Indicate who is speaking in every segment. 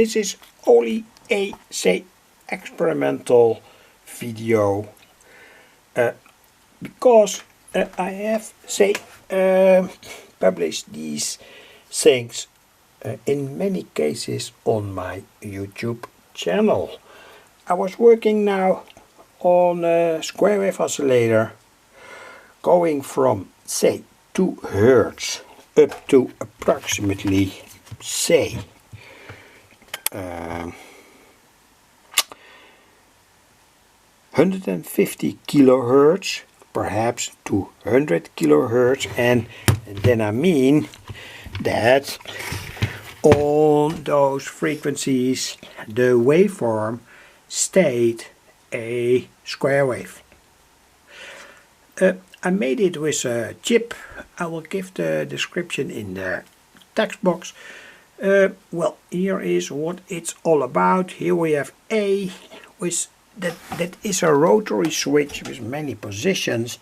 Speaker 1: this is only a experimental video because I have published these things in many cases on my YouTube channel. I was working now on a square wave oscillator going from 2 Hertz up to approximately 150 kilohertz, perhaps 200 kilohertz, and then I mean that on those frequencies the waveform stayed a square wave. I made it with a chip. I will give the description in the text box. Well, here is what it's all about. Here we have A with that is a rotary switch with many positions.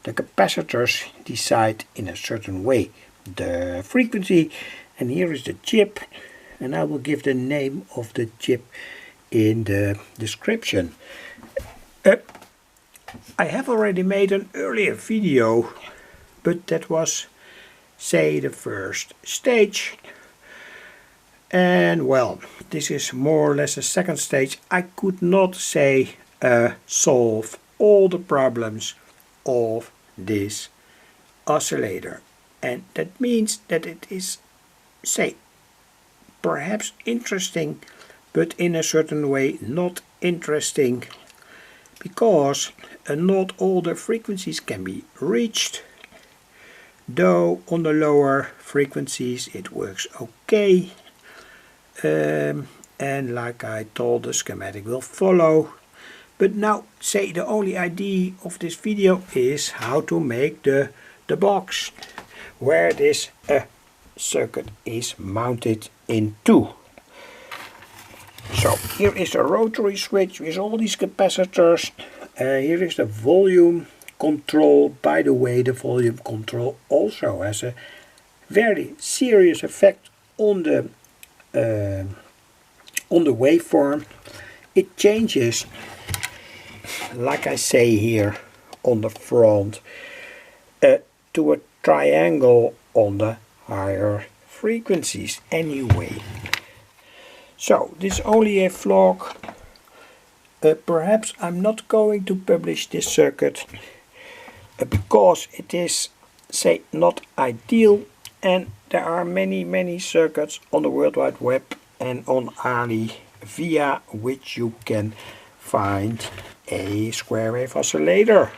Speaker 1: The capacitors decide in a certain way the frequency, and here is the chip, and I will give the name of the chip in the description. I have already made an earlier video, but that was the first stage, and well, this is more or less a second stage. I could not solve all the problems of this oscillator, and that means that it is perhaps interesting, but in a certain way not interesting, because not all the frequencies can be reached, though on the lower frequencies it works okay, and like I told, the schematic will follow. But now the only idea of this video is how to make the box where this circuit is mounted into. So here is a rotary switch with all these capacitors. Here is the volume control. By the way, the volume control also has a very serious effect on the waveform. It changes, like I say here on the front, to a triangle on the higher frequencies anyway. So this is only a vlog. Perhaps I'm not going to publish this circuit because it is not ideal, and there are many circuits on the World Wide Web and on Ali via which you can find a square wave oscillator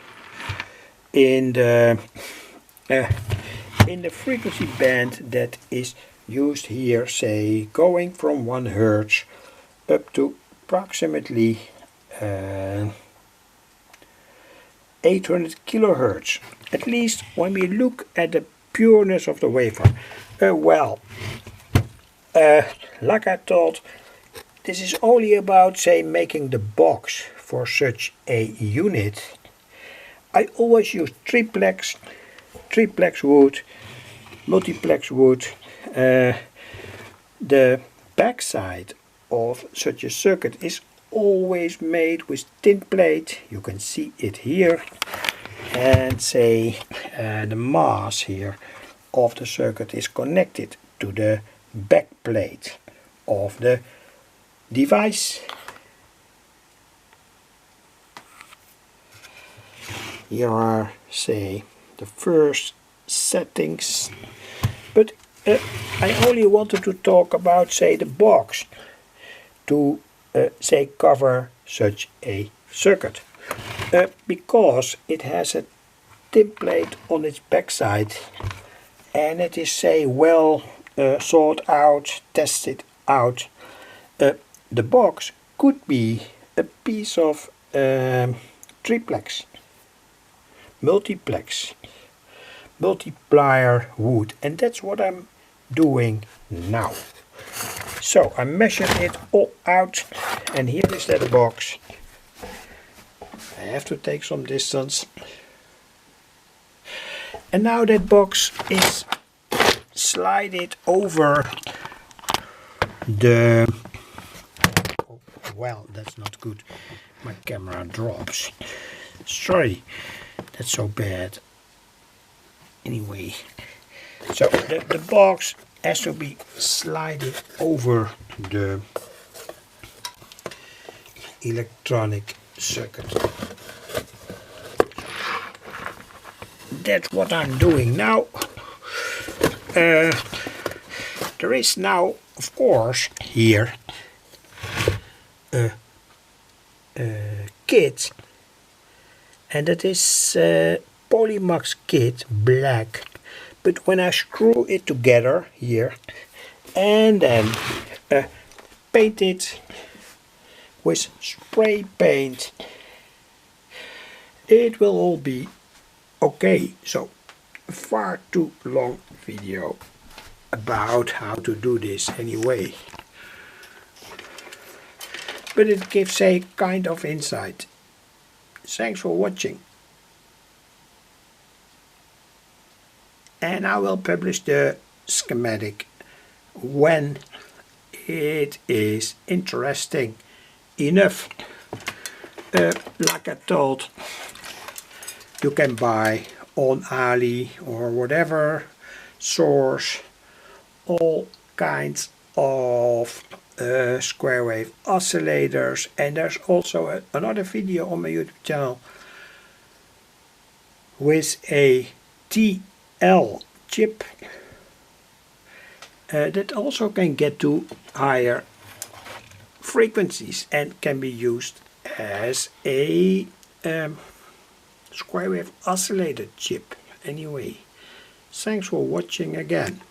Speaker 1: in the frequency band that is used here, going from 1 Hertz up to approximately 800 kilohertz. At least when we look at the pureness of the waveform. Like I thought, this is only about making the box for such a unit. I always use triplex wood, multiplex wood. The backside of such a circuit is always made with tin plate. You can see it here, and the mass here of the circuit is connected to the back plate of the device. Here are the first settings, but I only wanted to talk about the box to cover such a circuit, because it has a tin plate on its backside, and it is well thought out, tested out. The box could be a piece of triplex, multiplex, multiplier wood, and that's what I'm doing now. So I measured it all out, and here is that box. I have to take some distance, and now that box is slided over the well, that's not good. My camera drops. Sorry, that's so bad. Anyway, so the box has to be sliding over the electronic circuit. That's what I'm doing now. There is now, of course, here a kit, and that is Polymax kit black. But when I screw it together here and then paint it with spray paint, it will all be okay. So a far too long video about how to do this anyway, but it gives a kind of insight. Thanks for watching, and I will publish the schematic when it is interesting enough. Like I told, you can buy on Ali or whatever source all kinds of square wave oscillators, and there's also another video on my YouTube channel with a TL chip that also can get to higher frequencies and can be used as a square wave oscillator chip. Anyway, thanks for watching again.